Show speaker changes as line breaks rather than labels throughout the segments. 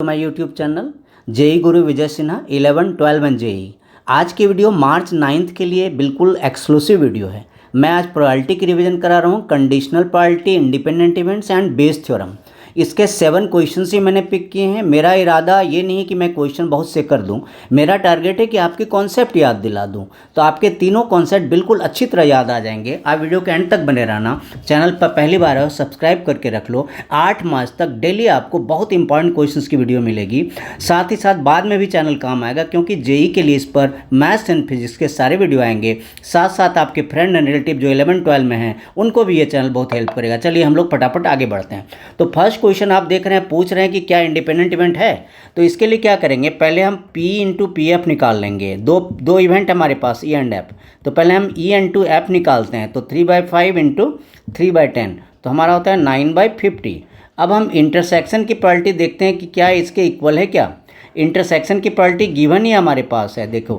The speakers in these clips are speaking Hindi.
My YouTube channel JEE Guru Vijay Sinha 11, 12 and JEE. आज की वीडियो मार्च 9 के लिए बिल्कुल एक्सक्लूसिव वीडियो है। मैं आज प्रोबेबिलिटी की रिवीजन करा रहा हूँ, conditional probability, independent events and Bayes theorem. इसके 7 क्वेश्चन ही मैंने पिक किए हैं। मेरा इरादा ये नहीं है कि मैं क्वेश्चन बहुत से कर दूं, मेरा टारगेट है कि आपके कॉन्सेप्ट याद दिला दूं। तो आपके तीनों कॉन्सेप्ट बिल्कुल अच्छी तरह याद आ जाएंगे। आप वीडियो के एंड तक बने रहना। चैनल पर पहली बार हो सब्सक्राइब करके रख लो। 8 मार्च तक डेली आपको बहुत इंपॉर्टेंट क्वेश्चंस की वीडियो मिलेगी। साथ ही साथ बाद में भी चैनल काम आएगा, क्योंकि जेई के लिए इस पर मैथ्स एंड फिजिक्स के सारे वीडियो आएंगे। साथ साथ आपके फ्रेंड एंड रिलेटिव जो 11, 12 में हैं उनको भी ये चैनल बहुत हेल्प करेगा। चलिए हम लोग फटाफट आगे बढ़ते हैं। तो फर्स्ट क्वेश्चन आप देख रहे हैं, पूछ रहे हैं कि क्या इंडिपेंडेंट इवेंट है। तो इसके लिए क्या करेंगे, पहले हम P इंटू पी एफ निकाल लेंगे। दो इवेंट हमारे पास E एंड F। तो पहले हम E इंटू एफ निकालते हैं। तो 3/5 इंटू 3/10 तो हमारा होता है 9/50। अब हम इंटरसेक्शन की प्रोबेबिलिटी देखते हैं कि क्या इसके इक्वल है। क्या इंटरसेक्शन की प्रोबेबिलिटी गिवन ही हमारे पास है। देखो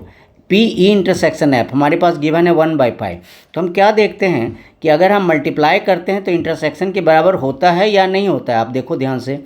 पी ई इंटरसेक्शन एफ हमारे पास गिवन है 1/5। तो हम क्या देखते हैं कि अगर हम मल्टीप्लाई करते हैं तो इंटरसेक्शन के बराबर होता है या नहीं होता है। आप देखो ध्यान से।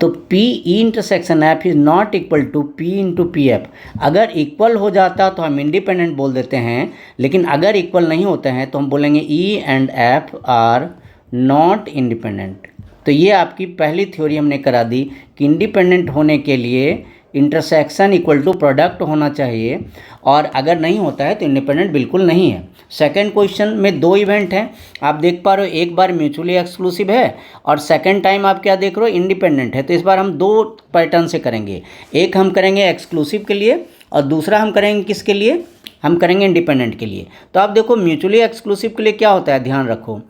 तो P E intersection F is not equal to P into P F. अगर इक्वल हो जाता तो हम इंडिपेंडेंट बोल देते हैं, लेकिन अगर इक्वल नहीं होते हैं तो हम बोलेंगे E and F R not independent. तो ये आपकी पहली थ्योरी हमने करा दी कि इंडिपेंडेंट होने के लिए इंटरसेक्शन इक्वल टू प्रोडक्ट होना चाहिए, और अगर नहीं होता है तो इंडिपेंडेंट बिल्कुल नहीं है। सेकंड क्वेश्चन में 2 इवेंट हैं, आप देख पा रहे हो। एक बार म्यूचुअली एक्सक्लूसिव है और सेकंड टाइम आप क्या देख रहे हो, इंडिपेंडेंट है। तो इस बार हम 2 पैटर्न से करेंगे। एक हम करेंगे एक्सक्लूसिव के लिए और दूसरा हम करेंगे किसके लिए, हम करेंगे इंडिपेंडेंट के लिए। तो आप देखो म्यूचुअली एक्सक्लूसिव के लिए क्या होता है, ध्यान रखो।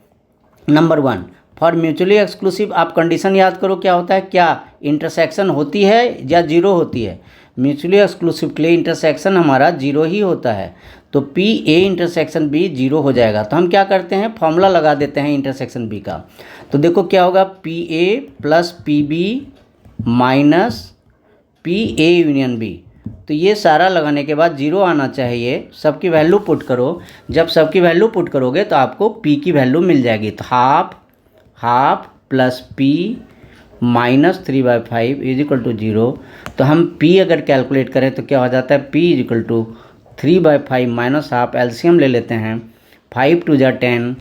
नंबर 1, फॉर म्यूचुअली एक्सक्लूसिव आप कंडीशन याद करो क्या होता है, क्या इंटरसेक्शन होती है या जीरो होती है। म्यूचुअली एक्सक्लूसिव के लिए इंटरसेक्शन हमारा जीरो ही होता है। तो P A intersection B zero हो जाएगा। तो हम क्या करते हैं, फॉर्मूला लगा देते हैं इंटरसेक्शन बी का। तो देखो क्या होगा, P A plus P B minus P A union B. तो ये सारा लगाने के बाद जीरो आना चाहिए। सबकी वैल्यू पुट करो। जब सबकी वैल्यू पुट करोगे तो आपको पी की वैल्यू मिल जाएगी। तो half plus P minus 3/5 is equal to 0। तो हम p अगर कैलकुलेट करें तो क्या हो जाता है, p is equal to 3/5 minus half. LCM ले लेते हैं, 5 2 जा 10।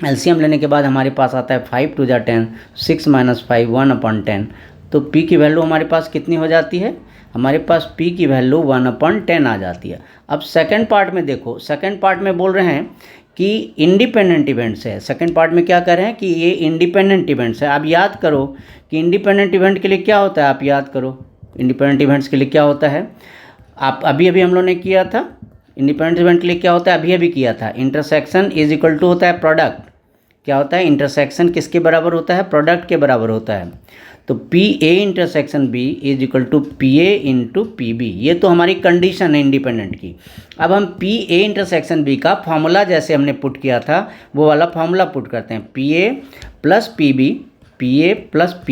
एलसीएम लेने के बाद हमारे पास आता है 5 2 जा 10, 6 माइनस 5 1/10। तो p की वैल्यू हमारे पास कितनी हो जाती है, हमारे पास p की वैल्यू 1/10 आ जाती है। अब सेकंड पार्ट में देखो, सेकंड पार्ट में बोल रहे हैं कि इंडिपेंडेंट इवेंट्स है। सेकंड पार्ट में क्या कर रहे हैं कि ये इंडिपेंडेंट इवेंट्स है। आप याद करो कि इंडिपेंडेंट इवेंट के लिए क्या होता है, आप याद करो इंडिपेंडेंट इवेंट्स के लिए क्या होता है। आप अभी हम लोगों ने किया था, इंडिपेंडेंट इवेंट के लिए क्या होता है, अभी किया था। इंटरसेक्शन इज इक्वल टू होता है प्रोडक्ट। क्या होता है, इंटरसेक्शन किसके बराबर होता है, प्रोडक्ट के बराबर होता है। तो P A intersection B is equal to P A into P B. ये तो हमारी कंडीशन है इंडिपेंडेंट की। अब हम पी ए इंटरसेक्शन बी का फॉर्मूला जैसे हमने पुट किया था वो वाला फॉर्मूला पुट करते हैं। P A plus P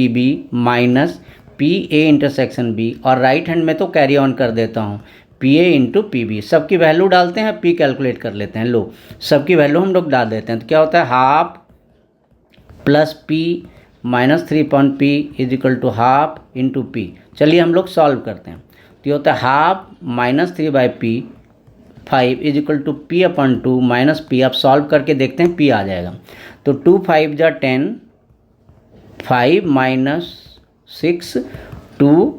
B minus P A intersection B, और राइट हैंड में तो कैरी ऑन कर देता हूँ, P A into P B. सबकी वैल्यू डालते हैं, पी कैलकुलेट कर लेते हैं। लो सबकी वैल्यू हम लोग डाल देते हैं। तो क्या होता है, half plus P minus 3/p is equal to half into P. चलिए हम लोग सॉल्व करते हैं। तो ये होता है half minus 3/p 5 is equal to p/2 minus P. आप सॉल्व करके देखते हैं p आ जाएगा। तो 2 5 जा 10, 5 माइनस 6 2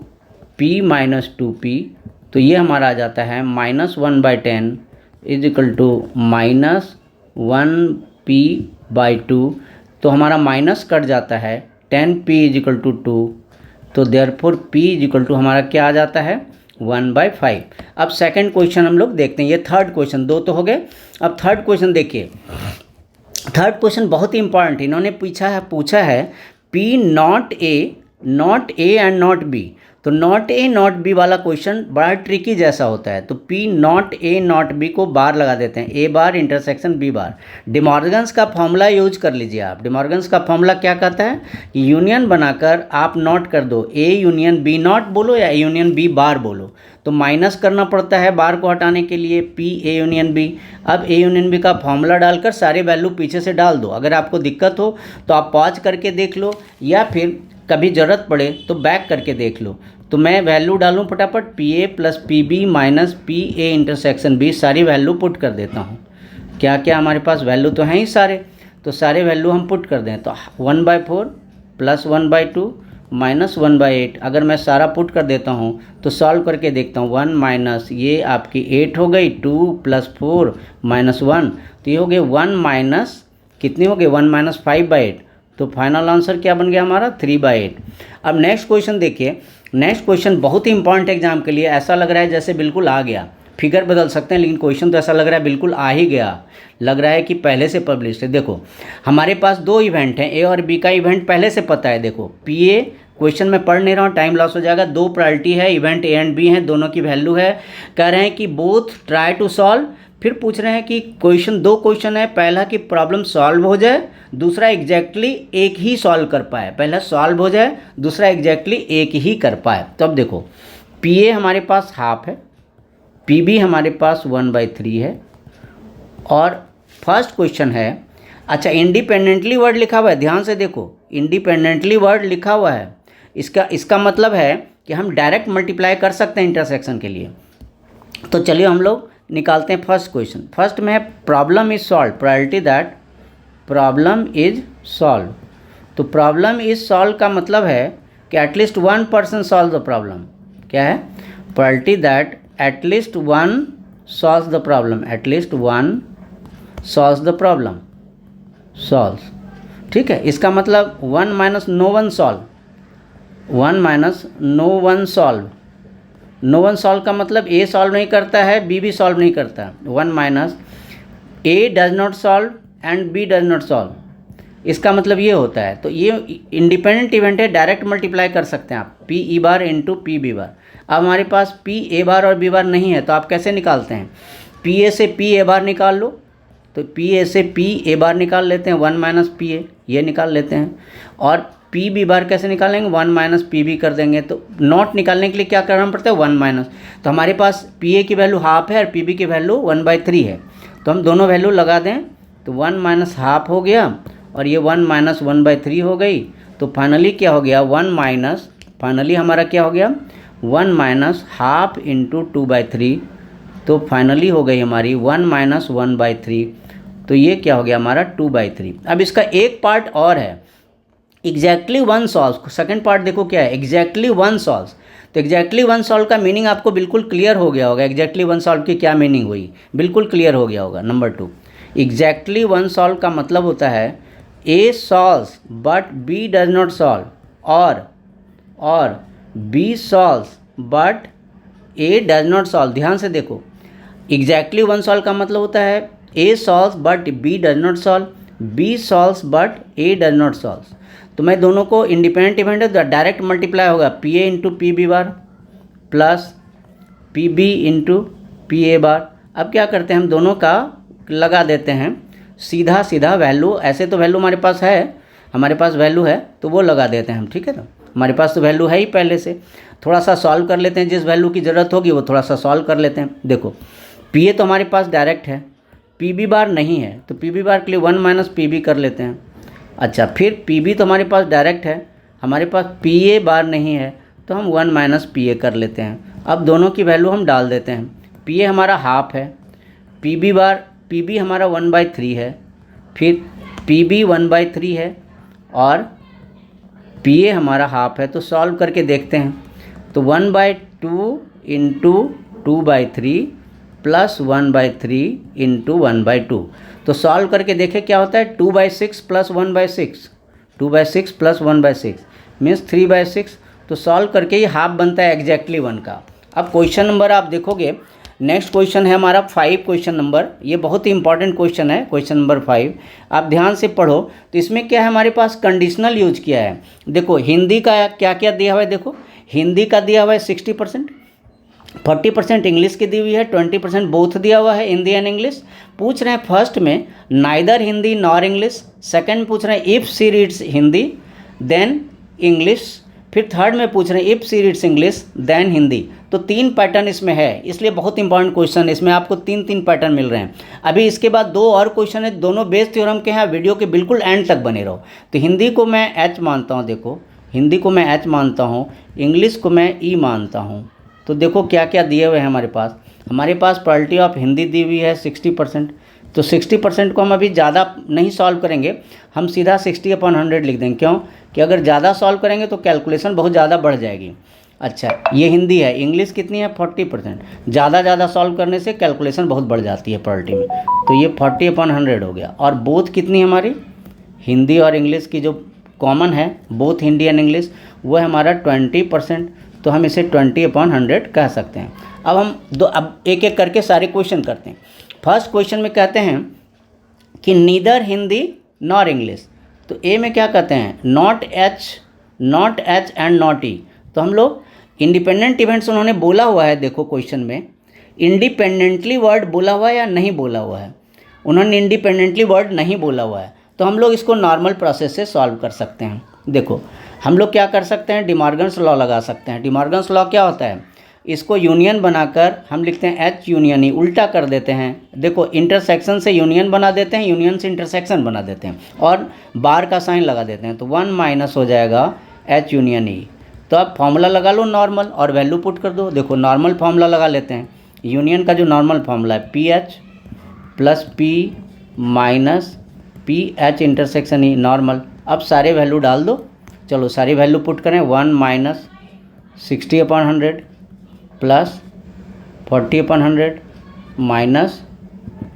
p माइनस 2p। तो ये हमारा आ जाता है minus 1/10 is equal to minus 1p/2। तो हमारा माइनस कट जाता है, 10p इज इक्वल टू 2। तो therefore p is equal to हमारा क्या आ जाता है, 1/5। अब सेकंड क्वेश्चन हम लोग देखते हैं। ये थर्ड क्वेश्चन, 2 तो हो गए। अब थर्ड क्वेश्चन देखिए। थर्ड क्वेश्चन बहुत ही इंपॉर्टेंट, इन्होंने पूछा है p not A and not be. तो नॉट ए नॉट बी वाला क्वेश्चन बड़ा ट्रिकी जैसा होता है। तो P not a not be को बार लगा देते हैं, ए बार इंटरसेक्शन बी बार। डिमॉर्गन्स का फॉर्मूला यूज कर लीजिए आप। डिमॉर्गन्स का फॉर्मूला क्या कहता है, यूनियन बनाकर आप नॉट कर दो, ए यूनियन बी नॉट बोलो या ए यूनियन बी बार बोलो। तो माइनस करना पड़ता है बार को हटाने के लिए, पी ए यूनियन बी। अब ए यूनियन बी का फॉर्मूला डालकर सारे वैल्यू पीछे से डाल दो। अगर आपको दिक्कत हो तो आप पॉज करके देख लो, या फिर कभी ज़रूरत पड़े तो बैक करके देख लो। तो मैं वैल्यू डालूँ फटाफट, P A plus P B minus P A intersection B, सारी वैल्यू पुट कर देता हूँ। क्या क्या हमारे पास वैल्यू तो हैं ही सारे, तो सारे वैल्यू हम पुट कर दें। तो 1/4 प्लस 1/2 माइनस 1/8, अगर मैं सारा पुट कर देता हूँ तो सॉल्व करके देखता हूँ। 1 माइनस ये आपकी 8 हो गई, 2 प्लस 4 माइनस 1, तो ये हो गए 1 माइनस कितनी हो गई, 1 माइनस 5/8। तो फाइनल आंसर क्या बन गया हमारा, 3/8। अब नेक्स्ट क्वेश्चन देखिए। नेक्स्ट क्वेश्चन बहुत ही इंपॉर्टेंट एग्जाम के लिए, ऐसा लग रहा है जैसे बिल्कुल आ गया, फिगर बदल सकते हैं लेकिन क्वेश्चन तो ऐसा लग रहा है बिल्कुल आ ही गया, लग रहा है कि पहले से पब्लिश है। देखो हमारे पास दो इवेंट हैं, ए और बी का इवेंट पहले से पता है। देखो पी ए, क्वेश्चन में पढ़ नहीं रहा हूँ, टाइम लॉस हो जाएगा। दो प्रायोरिटी है, इवेंट ए एंड बी हैं, दोनों की वैल्यू है। कह रहे हैं कि बोथ ट्राई टू सॉल्व, फिर पूछ रहे हैं कि क्वेश्चन, दो क्वेश्चन है, पहला कि प्रॉब्लम सॉल्व हो जाए, दूसरा एग्जैक्टली एक ही सॉल्व कर पाए। पहला सॉल्व हो जाए, दूसरा एग्जैक्टली एक ही कर पाए। तो अब देखो पी ए हमारे पास हाफ है, पी बी हमारे पास 1/3 है, और फर्स्ट क्वेश्चन है, अच्छा इंडिपेंडेंटली वर्ड लिखा हुआ है, ध्यान से देखो इंडिपेंडेंटली वर्ड लिखा हुआ है, इसका मतलब है कि हम डायरेक्ट मल्टीप्लाई कर सकते हैं इंटरसेक्शन के लिए। तो चलिए हम लोग निकालते हैं फर्स्ट क्वेश्चन। फर्स्ट में है problem is solve, priority that problem is solve. तो प्रॉब्लम इज सॉल्व का मतलब है कि at least one person solve the problem. क्या है, priority that at least one solve the problem, at least one solve the problem, solve. ठीक है, इसका मतलब 1 minus no one solve, 1 minus no one solve. No one solve का मतलब ए सॉल्व नहीं करता है, बी भी सॉल्व नहीं करता। 1 minus A does not solve and B does not solve, इसका मतलब ये होता है। तो ये इंडिपेंडेंट इवेंट है, डायरेक्ट मल्टीप्लाई कर सकते हैं आप, P E bar into P B bar. अब हमारे पास पी ए बार और बी बार नहीं है, तो आप कैसे निकालते हैं, पी ए से पी ए बार निकाल लो। तो पी ए से पी ए बार निकाल लेते हैं, 1 माइनस पी ए, ये निकाल लेते हैं। और पी बी बार कैसे निकालेंगे, 1 माइनस पी बी कर देंगे। तो नॉट निकालने के लिए क्या करना पड़ता है, 1 माइनस। तो हमारे पास पी ए की वैल्यू हाफ है और पी बी की वैल्यू 1/3 है, तो हम दोनों वैल्यू लगा दें, तो 1 माइनस हाफ हो गया और ये 1 माइनस 1/3 हो गई। तो फाइनली क्या हो गया, 1 माइनस, फाइनली हमारा क्या हो गया, 1 माइनस हाफ इंटू 2/3। तो फाइनली हो गई हमारी 1 माइनस 1/3। तो ये क्या हो गया हमारा 2/3। अब इसका एक पार्ट और है, exactly one solve. Second part देखो क्या है, एग्जैक्टली वन सॉल्व। तो एग्जैक्टली वन सॉल्व का मीनिंग आपको बिल्कुल क्लियर हो गया होगा, एग्जैक्टली वन सॉल्व की क्या मीनिंग हुई, बिल्कुल क्लियर हो गया होगा। नंबर 2, एग्जैक्टली वन सॉल्व का मतलब होता है A solve but B does not solve, और B solve but A does not solve. ध्यान से देखो, एग्जैक्टली वन सॉल्व का मतलब होता है A solve but B does not solve, B solve but A does not solve. तो मैं दोनों को इंडिपेंडेंट इवेंट है तो डायरेक्ट मल्टीप्लाई होगा, P A into P B bar plus P B into P A bar. अब क्या करते हैं, हम दोनों का लगा देते हैं सीधा सीधा वैल्यू। ऐसे तो वैल्यू हमारे पास है, हमारे पास वैल्यू है तो वो लगा देते हैं हम, ठीक है ना, हमारे पास तो वैल्यू है ही पहले से। थोड़ा सा सॉल्व कर लेते हैं, जिस वैल्यू की ज़रूरत होगी वो थोड़ा सा सॉल्व कर लेते हैं। देखो पी ए तो हमारे पास डायरेक्ट है, पी बी बार नहीं है, तो पी बी बार के लिए 1 माइनस पी बी कर लेते हैं। अच्छा, फिर पी बी तो हमारे पास डायरेक्ट है, हमारे पास पी ए बार नहीं है, तो हम 1 माइनस पी ए कर लेते हैं। अब दोनों की वैल्यू हम डाल देते हैं, पी ए हमारा हाफ है, पी बी हमारा 1/3 है, फिर पी बी 1/3 है और पी ए हमारा हाफ है। तो सॉल्व करके देखते हैं, तो 1/2 इंटू 2/3 प्लस 1/3 इंटू 1/2। तो सॉल्व करके देखें क्या होता है, 2/6 प्लस 1/6, 2/6 प्लस 1/6 मीन्स 3/6। तो सॉल्व करके ये हाफ बनता है एग्जैक्टली 1 का। अब क्वेश्चन नंबर आप देखोगे, नेक्स्ट क्वेश्चन है हमारा 5 क्वेश्चन नंबर, ये बहुत ही इंपॉर्टेंट क्वेश्चन है, क्वेश्चन नंबर 5। आप ध्यान से पढ़ो। तो इसमें क्या है, हमारे पास कंडीशनल यूज किया है। देखो हिंदी का क्या क्या दिया हुआ है, देखो हिंदी का दिया हुआ है 60%, 40% इंग्लिश की दी हुई है, 20% बोथ दिया हुआ है, हिंदी एंड इंग्लिश। पूछ रहे हैं फर्स्ट में neither Hindi nor English, second पूछ रहे हैं if C reads Hindi then English, फिर थर्ड में पूछ रहे हैं if C reads English then Hindi. तो 3 पैटर्न इसमें है, इसलिए बहुत इंपॉर्टेंट क्वेश्चन है, इसमें आपको 3 पैटर्न मिल रहे हैं। अभी इसके बाद 2 और क्वेश्चन है, दोनों बेस थ्योरम के हैं, वीडियो के बिल्कुल एंड तक बने रहो। तो हिंदी को मैं एच मानता हूँ, देखो हिंदी को मैं एच मानता हूँ, इंग्लिश को मैं ई मानता हूँ। तो देखो क्या क्या दिए हुए हैं हमारे पास। हमारे पास प्रोबेबिलिटी ऑफ हिंदी दी हुई है 60%। तो 60% को हम अभी ज़्यादा नहीं सॉल्व करेंगे, हम सीधा 60/100 लिख देंगे। क्यों कि अगर ज़्यादा सॉल्व करेंगे तो कैलकुलेशन बहुत ज़्यादा बढ़ जाएगी। अच्छा, ये हिंदी है। इंग्लिश कितनी है? 40%। ज़्यादा सॉल्व करने से कैलकुलेशन बहुत बढ़ जाती है प्रोबेबिलिटी में। तो ये 40/100 हो गया। और बोथ कितनी हमारी, हिंदी और इंग्लिश की जो कॉमन है, बोथ हिंदी एंड इंग्लिश, वो है हमारा 20%। तो हम इसे 20/100 कह सकते हैं। अब हम अब एक एक करके सारे क्वेश्चन करते हैं। फर्स्ट क्वेश्चन में कहते हैं कि नीदर हिंदी नॉर इंग्लिश। तो ए में क्या कहते हैं? नॉट एच एंड नॉट ई। तो हम लोग इंडिपेंडेंट इवेंट्स उन्होंने बोला हुआ है। देखो क्वेश्चन में इंडिपेंडेंटली वर्ड बोला हुआ है या नहीं बोला हुआ है? उन्होंने इंडिपेंडेंटली वर्ड नहीं बोला हुआ है। तो हम लोग इसको नॉर्मल प्रोसेस से सॉल्व कर सकते हैं। देखो हम लोग क्या कर सकते हैं, डिमॉर्गन्स लॉ लगा सकते हैं। डिमॉर्गन्स लॉ क्या होता है? इसको यूनियन बनाकर हम लिखते हैं एच यूनियन ई, उल्टा कर देते हैं। देखो इंटरसेक्शन से यूनियन बना देते हैं, यूनियन से इंटरसेक्शन बना देते हैं और बार का साइन लगा देते हैं। तो 1 माइनस हो जाएगा एच यूनियन ई। तो आप फॉर्मूला लगा लो नॉर्मल और वैल्यू पुट कर दो। देखो नॉर्मल फॉर्मूला लगा लेते हैं। यूनियन का जो नॉर्मल फॉर्मूला है P H plus P minus P H intersection E normal. अब सारे वैल्यू डाल दो। चलो सारी वैल्यू पुट करें। 1 माइनस 60/100 प्लस 40/100 माइनस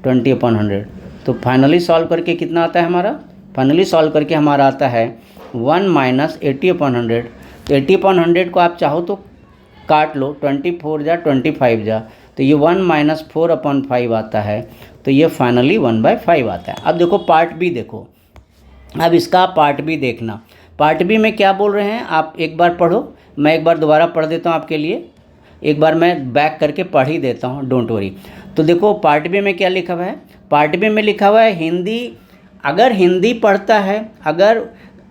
20/100। तो फाइनली सॉल्व करके कितना आता है हमारा? फाइनली सॉल्व करके हमारा आता है 1 माइनस 80/100। तो 80/100 को आप चाहो तो काट लो, 24 जा 25 जा, तो ये 1 माइनस 4/5 आता है। तो ये फाइनली 1/5 आता है। अब देखो पार्ट बी देखो। अब इसका पार्ट बी देखना। पार्ट बी में क्या बोल रहे हैं आप एक बार पढ़ो, मैं एक बार दोबारा पढ़ देता हूँ आपके लिए। एक बार मैं बैक करके पढ़ ही देता हूँ, डोंट वरी। तो देखो पार्ट बी में क्या लिखा हुआ है? पार्ट बी में लिखा हुआ है हिंदी, अगर हिंदी पढ़ता है, अगर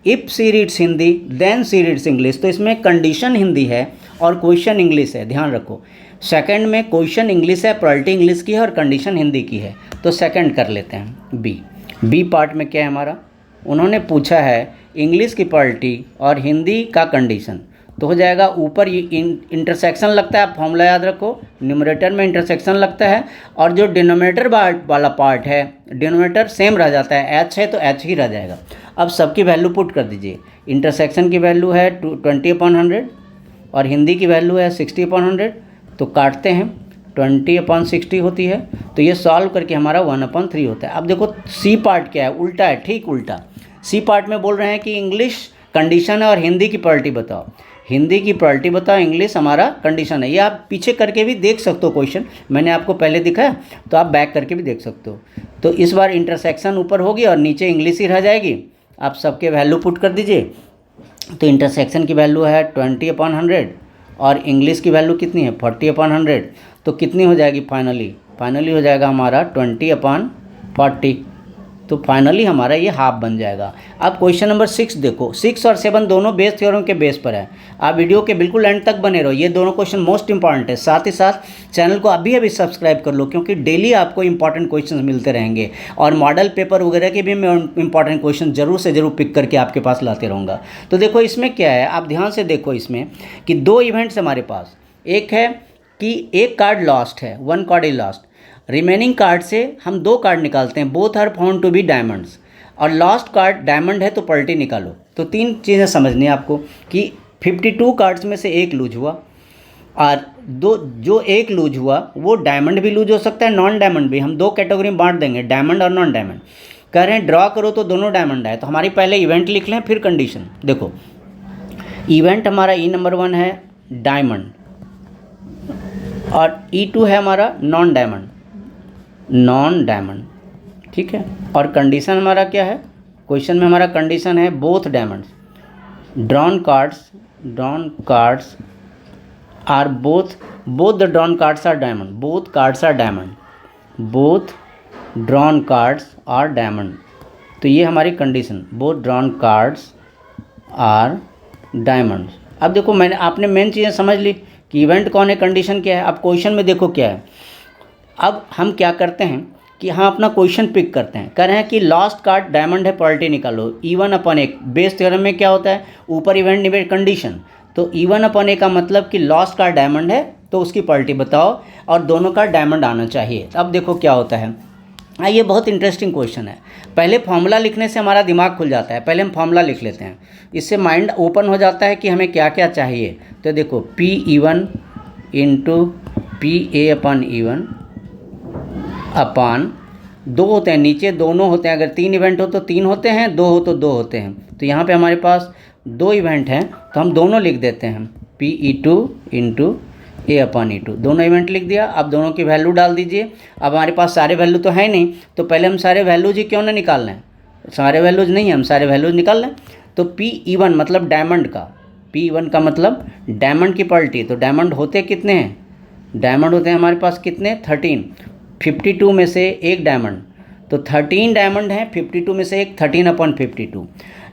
if C reads Hindi then C reads English. तो इसमें कंडीशन हिंदी है और क्वेश्चन इंग्लिश है, ध्यान रखो। सेकंड में क्वेश्चन इंग्लिश है, प्रोबेबिलिटी इंग्लिश की है और कंडीशन हिंदी की है। तो सेकंड कर लेते हैं बी पार्ट में क्या है हमारा? उन्होंने पूछा है इंग्लिश की प्रोबेबिलिटी और हिंदी का कंडीशन। तो हो जाएगा ऊपर इंटरसेक्शन लगता है, फॉर्मूला याद रखो, न्यूमरेटर में इंटरसेक्शन लगता है और जो डिनोमिनेटर वाला पार्ट है, डिनोमिनेटर सेम रह जाता है, एच है तो एच ही रह जाएगा। अब सबकी वैल्यू पुट कर दीजिए। इंटरसेक्शन की वैल्यू है 20/100 और हिंदी की वैल्यू है 60/100। तो काटते हैं, 20/60 होती है। तो ये सॉल्व करके हमारा 1/3 होता है। अब देखो सी पार्ट क्या है? उल्टा है, ठीक उल्टा। सी पार्ट में बोल रहे हैं कि इंग्लिश कंडीशन है और हिंदी की प्रोबेबिलिटी बताओ। हिंदी की प्रोबेबिलिटी बताओ, इंग्लिश हमारा कंडीशन है। ये आप पीछे करके भी देख सकते हो क्वेश्चन, मैंने आपको पहले दिखाया, तो आप बैक करके भी देख सकते हो। तो इस बार इंटरसेक्शन ऊपर होगी और नीचे इंग्लिश ही रह जाएगी। आप सबके वैल्यू पुट कर दीजिए। तो इंटरसेक्शन की वैल्यू है 20/100 और इंग्लिश की वैल्यू कितनी है? 40/100। तो कितनी हो जाएगी फाइनली हो जाएगा हमारा 20/40। तो फाइनली हमारा ये हाफ बन जाएगा। अब क्वेश्चन नंबर 6 देखो। 6 और 7 दोनों बेस थ्योरम के बेस पर है। आप वीडियो के बिल्कुल एंड तक बने रहो, ये दोनों क्वेश्चन मोस्ट इंपॉर्टेंट है। साथ ही साथ चैनल को अभी सब्सक्राइब कर लो, क्योंकि डेली आपको इंपॉर्टेंट क्वेश्चन मिलते रहेंगे और मॉडल पेपर वगैरह के भी मैं इंपॉर्टेंट क्वेश्चन जरूर से जरूर पिक करके आपके पास लाते रहूँगा। तो देखो इसमें क्या है, आप ध्यान से देखो इसमें कि 2 इवेंट्स हमारे पास। एक है कि एक कार्ड लॉस्ट है, 1 card is lost. Remaining card से हम 2 कार्ड निकालते हैं, both are found to be diamonds. और लास्ट कार्ड डायमंड है तो प्रोबेबिलिटी निकालो। तो 3 चीज़ें समझनी है आपको कि 52 कार्ड्स में से 1 लूज हुआ और जो 1 लूज हुआ वो डायमंड भी लूज हो सकता है, नॉन डायमंड भी। हम 2 कैटेगरी में बांट देंगे, डायमंड और नॉन डायमंड। कह रहे हैं ड्रॉ करो तो दोनों डायमंड आए। तो हमारी पहले इवेंट लिख लें फिर कंडीशन। देखो इवेंट हमारा ई नंबर 1 है डायमंड और E2 है हमारा नॉन डायमंड, ठीक है। और कंडीशन हमारा क्या है? क्वेश्चन में हमारा कंडीशन है both diamonds. Drawn cards are both the drawn cards are diamond, both cards are diamond, both drawn cards are diamond. तो ये हमारी condition, both drawn cards are diamond. अब देखो आपने मेन चीज़ें समझ ली कि इवेंट कौन है, कंडीशन क्या है। अब क्वेश्चन में देखो क्या है। अब हम क्या करते हैं कि हाँ अपना क्वेश्चन पिक करते हैं। कह रहे हैं कि लॉस्ट कार्ड डायमंड है, प्रोबेबिलिटी निकालो। E1/A बेस थ्योरम में क्या होता है, ऊपर इवेंट निवेट कंडीशन, तो E1/A का मतलब कि लॉस्ट कार्ड डायमंड है तो उसकी प्रोबेबिलिटी बताओ और दोनों का डायमंड आना चाहिए। अब देखो क्या होता है, ये बहुत इंटरेस्टिंग क्वेश्चन है। पहले फॉर्मूला लिखने से हमारा दिमाग खुल जाता है, पहले हम फॉर्मूला लिख लेते हैं, इससे माइंड ओपन हो जाता है कि हमें क्या क्या चाहिए। तो देखो P(E1) इंटू PA/E1 अपान 2 होते हैं, नीचे दोनों होते हैं, अगर 3 इवेंट हो तो 3 होते हैं, 2 हो तो 2 होते हैं। तो यहाँ पे हमारे पास 2 इवेंट हैं तो हम दोनों लिख देते हैं, PE2 इंटू A/E2, दोनों इवेंट लिख दिया। अब दोनों की वैल्यू डाल दीजिए। अब हमारे पास सारे वैल्यू तो है नहीं, तो पहले हम सारे वैल्यूज ही क्यों ना निकाल लें, सारे वैल्यूज नहीं है, हम सारे वैल्यूज निकाल लें। तो PE1 मतलब डायमंड का, P1 का मतलब डायमंड की प्रोबेबिलिटी, तो डायमंड होते कितने हैं, डायमंड होते हैं हमारे पास कितने, 13, 52 में से एक डायमंड, तो 13 डायमंड हैं, 52 में से एक, 13/52।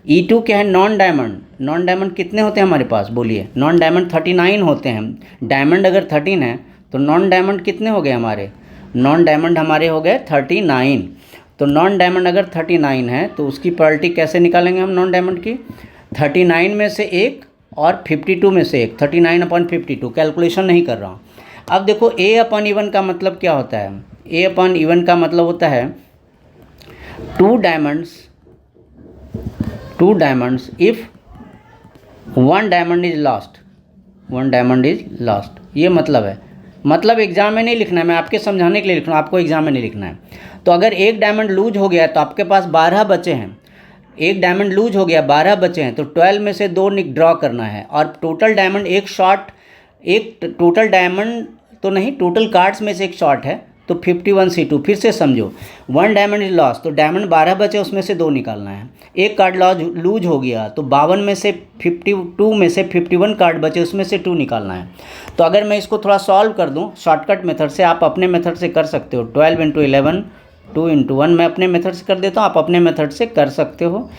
E2 क्या है, नॉन डायमंड, नॉन डायमंड कितने होते हैं हमारे पास, बोलिए, नॉन डायमंड 39 होते हैं। डायमंड अगर 13 है तो नॉन डायमंड कितने हो गए हमारे, नॉन डायमंड हमारे हो गए 39। तो नॉन डायमंड अगर 39 है तो उसकी प्रोबेबिलिटी कैसे निकालेंगे हम नॉन डायमंड की, 39 में से एक और 52 में से एक, 39/52, कैलकुलेशन नहीं कर रहा हूँ। अब देखो A/E1 का मतलब क्या होता है, A/E1 का मतलब होता है two diamonds if one diamond is lost, one diamond is lost, ये मतलब है। मतलब एग्जाम में नहीं लिखना है, मैं आपके समझाने के लिए लिख रहा हूँ, आपको एग्जाम में नहीं लिखना है। तो अगर एक डायमंड लूज हो गया तो आपके पास 12 बचे हैं, एक डायमंड लूज हो गया, 12 बचे हैं, तो 12 में से 2 ड्रॉ करना है, और टोटल डायमंड एक शॉर्ट, एक टोटल डायमंड तो नहीं, टोटल कार्ड्स में से एक शॉर्ट है, तो 51C2। फिर से समझो, 1 डायमंड इज लॉस, तो डायमंड 12 बचे, उसमें से 2 निकालना है। एक कार्ड लूज हो गया तो 52 में से 52 में से 51 कार्ड बचे, उसमें से 2 निकालना है। तो अगर मैं इसको थोड़ा सॉल्व कर दूं शॉर्टकट मेथड से, आप अपने मेथड से कर सकते हो, 12 × 11 2 × 1, मैं अपने मेथड से कर देता हूँ, आप अपने मेथड से कर सकते हो।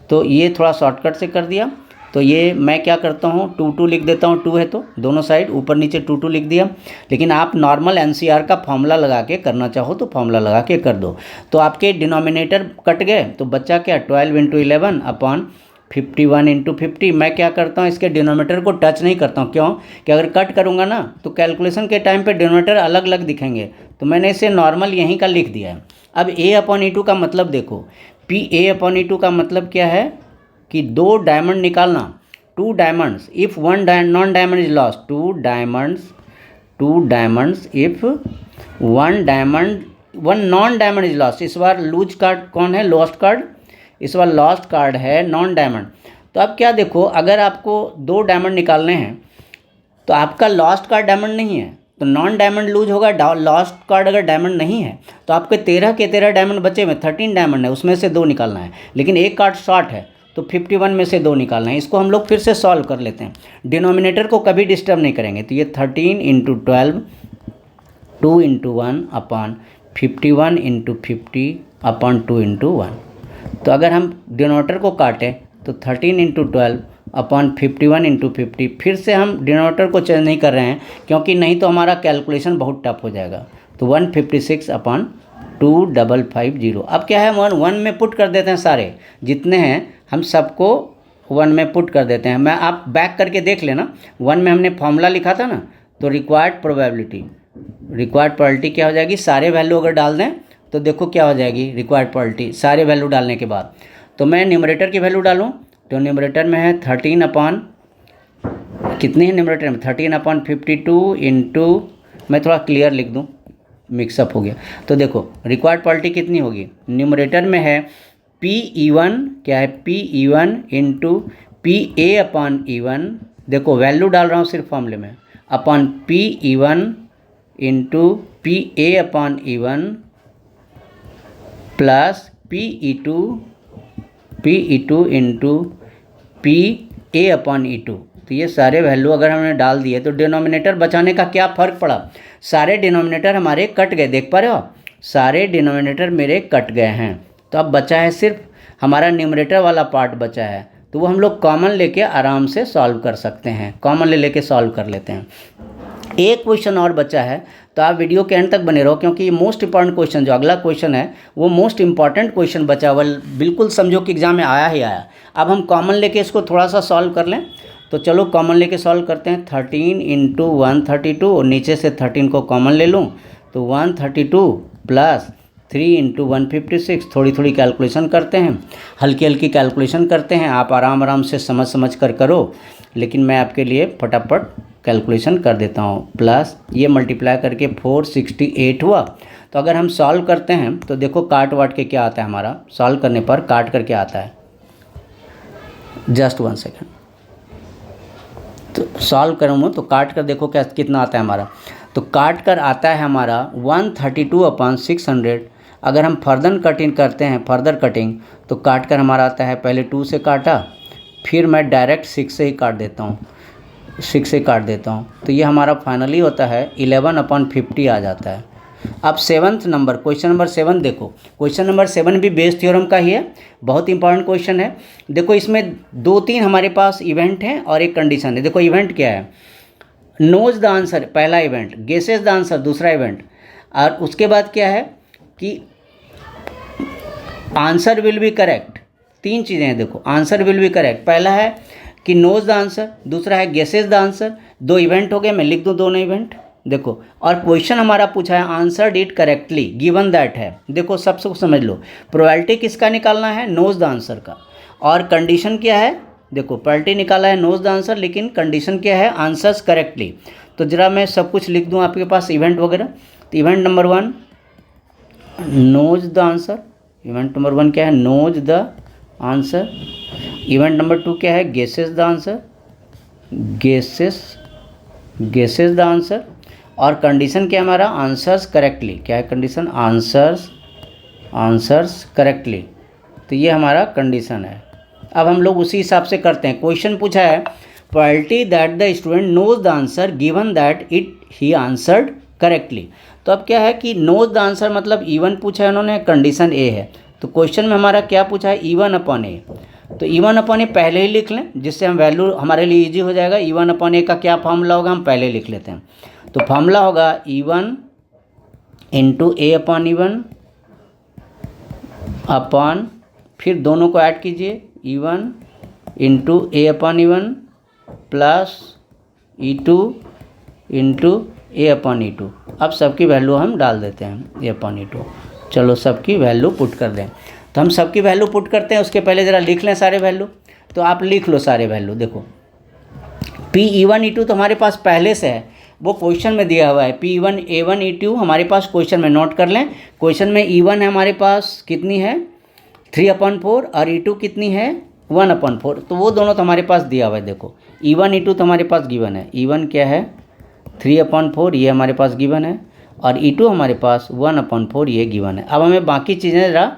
तो ये थोड़ा शॉर्टकट से कर दिया। तो ये मैं क्या करता हूँ, 2 लिख देता हूँ, 2 है तो दोनों साइड ऊपर नीचे 2 लिख दिया। लेकिन आप नॉर्मल NCR का फॉर्मूला लगा के करना चाहो तो फॉर्मूला लगा के कर दो। तो आपके डिनोमिनेटर कट गए, तो बच्चा क्या, 12 × 11 अपान 51 × 50। मैं क्या करता हूँ, इसके डिनोमिनेटर को टच नहीं करता हूँ, क्यों कि अगर कट करूँगा ना तो कैलकुलेशन के टाइम पे डिनोमिनेटर अलग अलग दिखेंगे, तो मैंने इसे नॉर्मल यहीं का लिख दिया है। अब A/E2 का मतलब देखो, PA/E2 का मतलब क्या है कि 2 डायमंड निकालना, 2 diamonds if one non diamond is lost, 2 diamonds if one non diamond is lost. इस बार लूज कार्ड कौन है, लॉस्ट कार्ड, इस बार लॉस्ट कार्ड है नॉन डायमंड। तो अब क्या देखो, अगर आपको 2 डायमंड निकालने हैं तो आपका लॉस्ट कार्ड डायमंड नहीं है, तो नॉन डायमंड लूज होगा, लॉस्ट कार्ड अगर डायमंड नहीं है तो आपके 13 के 13 डायमंड बचे हुए, 13 डायमंड है, उसमें से 2 निकालना है। लेकिन एक कार्ड शॉर्ट है तो 51 में से 2 निकालना है। इसको हम लोग फिर से सॉल्व कर लेते हैं, डिनोमिनेटर को कभी डिस्टर्ब नहीं करेंगे। तो ये 13 × 12 2 × 1 अपान 51 × 50 अपान 2 × 1। तो अगर हम डिनोमिनेटर को काटें तो 13 × 12 अपान 51 × 50, फिर से हम डिनोमिनेटर को चेंज नहीं कर रहे हैं क्योंकि नहीं तो हमारा कैलकुलेशन बहुत टफ हो जाएगा। तो 156 अपान 2550। अब क्या है, 1 में पुट कर देते हैं, सारे जितने हैं हम सबको 1 में पुट कर देते हैं। मैं आप बैक करके देख लेना, 1 में हमने फॉर्मूला लिखा था ना, तो रिक्वायर्ड प्रोबेबिलिटी क्या हो जाएगी, सारे वैल्यू अगर डाल दें तो देखो क्या हो जाएगी, रिक्वायर्ड प्रोबेबिलिटी सारे वैल्यू डालने के बाद। तो मैं न्यूमरेटर की वैल्यू डालूँ तो न्यूमरेटर में है 13 अपान कितनी है, न्यूमरेटर में 13/52 इंटू, मैं थोड़ा क्लियर लिख दूँ, मिक्सअप हो गया। तो देखो रिक्वायर्ड प्रोबेबिलिटी कितनी होगी, न्यूमरेटर में है PE1, क्या है PE1 इंटू PA/E1, देखो वैल्यू डाल रहा हूँ सिर्फ फॉर्मूले में, अपान PE1 into PA/E1 plus PE2 into PA/E2। तो ये सारे वैल्यू अगर हमने डाल दिए तो डिनोमिनेटर बचाने का क्या फ़र्क पड़ा, सारे डिनोमिनेटर हमारे कट गए, देख पा रहे हो, सारे डिनोमिनेटर मेरे कट गए हैं। तो अब बचा है सिर्फ हमारा न्यूमरेटर वाला पार्ट बचा है, तो वो हम लोग कॉमन लेके आराम से सॉल्व कर सकते हैं, कॉमन ले लेके सॉल्व कर लेते हैं। एक क्वेश्चन और बचा है, तो आप वीडियो के एंड तक बने रहो, क्योंकि ये मोस्ट इंपॉर्टेंट क्वेश्चन जो अगला क्वेश्चन है वो मोस्ट इंपॉर्टेंट क्वेश्चन बचा हुआ, बिल्कुल समझो कि एग्जाम में आया ही आया। अब हम कॉमन लेके इसको थोड़ा सा सॉल्व कर लें, तो चलो कॉमन लेके सॉल्व करते हैं। 13 × 132 और नीचे से 13 को कॉमन ले लूँ तो 132 प्लस 3 × 156। थोड़ी थोड़ी कैलकुलेशन करते हैं, हल्की हल्की कैलकुलेशन करते हैं, आप आराम आराम से समझ कर करो, लेकिन मैं आपके लिए फटाफट कैलकुलेशन कर देता हूँ। प्लस ये मल्टीप्लाई करके 468 हुआ। तो अगर हम सॉल्व करते हैं तो देखो काट वाट के क्या आता है हमारा, सॉल्व करने पर काट कर क्या आता है, जस्ट 1 सेकेंड। तो सॉल्व करूँ तो काट कर देखो क्या कितना आता है हमारा, तो काट कर आता है हमारा 132/600। अगर हम फर्दर कटिंग करते हैं, फर्दर कटिंग, तो काट कर हमारा आता है, पहले 2 से काटा, फिर मैं डायरेक्ट 6 से ही काट देता हूँ, 6 से काट देता हूँ, तो ये हमारा फाइनली होता है 11/50 आ जाता है। अब 7th नंबर, क्वेश्चन नंबर 7 देखो, क्वेश्चन नंबर 7 भी बेस थ्योरम का ही है, बहुत इंपॉर्टेंट क्वेश्चन है। देखो इसमें 2-3 हमारे पास इवेंट हैं और एक कंडीशन है। देखो इवेंट क्या है, नोज द आंसर पहला इवेंट, गेसेस द आंसर दूसरा इवेंट, और उसके बाद क्या है कि आंसर विल बी करेक्ट। 3 चीज़ें हैं देखो, आंसर विल बी करेक्ट, पहला है कि नोज द आंसर, दूसरा है गेसेस द आंसर। 2 इवेंट हो गए, मैं लिख दूँ दोनों इवेंट। देखो और क्वेश्चन हमारा पूछा है answer it correctly given that है। देखो सबसे कुछ समझ लो, प्रोबेबिलिटी किसका निकालना है, नोज द आंसर का, और कंडीशन क्या है, देखो प्रोबेबिलिटी निकाला है नोज द आंसर, लेकिन कंडीशन क्या है, आंसर्स करेक्टली। तो जरा मैं सब कुछ लिख दूँ आपके पास इवेंट वगैरह। तो event number 1 knows the answer, event number 1 क्या है, knows the answer. Event number 2 क्या है, guesses the answer, guesses the answer, और कंडीशन क्या है हमारा, आंसर्स करेक्टली। क्या है कंडीशन, आंसर्स करेक्टली। तो ये हमारा कंडीशन है। अब हम लोग उसी हिसाब से करते हैं। क्वेश्चन पूछा है probability that the student knows the answer given that it he answered correctly. तो अब क्या है कि नोज द आंसर मतलब E1 पूछा है उन्होंने, कंडीशन ए है। तो क्वेश्चन में हमारा क्या पूछा है, E1/A। तो E1/A पहले ही लिख लें, जिससे हम वैल्यू हमारे लिए इजी हो जाएगा। E1/A का क्या फार्मूला होगा, हम पहले लिख लेते हैं। तो फार्मूला होगा E1 × A/E1 अपॉन, फिर दोनों को ऐड कीजिए, E1 × A/E1 plus E2 × A/E2। अब सबकी वैल्यू हम डाल देते हैं, A/E2। चलो सबकी वैल्यू पुट कर दें। तो हम सबकी वैल्यू पुट करते हैं, उसके पहले ज़रा लिख लें सारे वैल्यू। तो आप लिख लो सारे वैल्यू। देखो P(E1 E2) तो हमारे पास पहले से है, वो क्वेश्चन में दिया हुआ है। P(1 A1 E2) हमारे पास क्वेश्चन में, नोट कर लें। क्वेश्चन में E1 है हमारे पास कितनी है, 3/4, और E2 कितनी है, 1/4। तो वो दोनों तो हमारे पास दिया हुआ है। देखो E1 E2 तो हमारे पास गिवन है। E1 क्या है, 3/4, ये हमारे पास गिवन है, और E2 हमारे पास 1/4, ये गिवन है। अब हमें बाकी चीज़ें ज़रा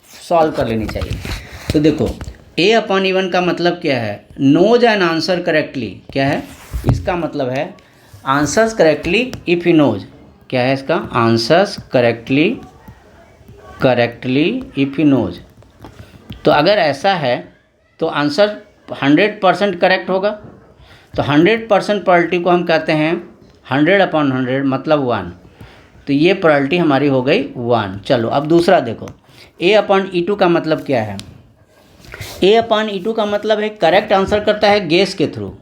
सॉल्व कर लेनी चाहिए। तो देखो A/E1 का मतलब क्या है, नोज एन आंसर करेक्टली। क्या है इसका मतलब है, answers correctly if he knows. क्या है इसका, answers correctly if he knows. तो अगर ऐसा है तो आंसर 100% करेक्ट होगा। तो 100% प्रोबेबिलिटी को हम कहते हैं 100/100 मतलब 1। तो ये प्रोबेबिलिटी हमारी हो गई 1। चलो अब दूसरा देखो, A/E2 का मतलब क्या है। A/E2 का मतलब है करेक्ट आंसर करता है गेस के थ्रू।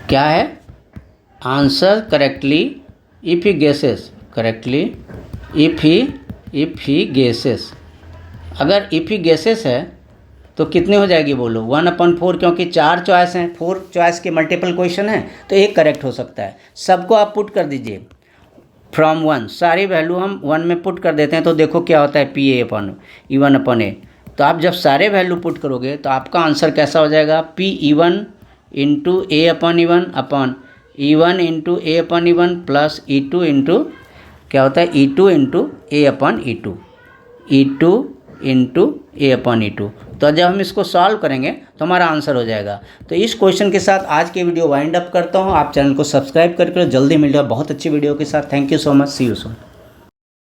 क्या है, answer correctly if he guesses, correctly if he guesses. अगर इफ़ ही गेसेस है तो कितनी हो जाएगी बोलो, 1/4, क्योंकि 4 चॉइस हैं, 4 चॉइस के मल्टीपल क्वेश्चन हैं, तो एक करेक्ट हो सकता है। सबको आप पुट कर दीजिए फ्रॉम 1, सारी वैल्यू हम 1 में पुट कर देते हैं। तो देखो क्या होता है, P(E1/A). तो आप जब सारे वैल्यू पुट करोगे तो आपका आंसर कैसा हो जाएगा, P(E1 × A/E1 upon E1 × A/E1 plus E2 × क्या होता है, E2 × A/E2, E2 × A/E2। तो जब हम इसको सॉल्व करेंगे तो हमारा आंसर हो जाएगा। तो इस क्वेश्चन के साथ आज की वीडियो वाइंड अप करता हूँ। आप चैनल को सब्सक्राइब करके जल्दी मिल जाए बहुत अच्छी वीडियो के साथ। Thank you so much, see you soon.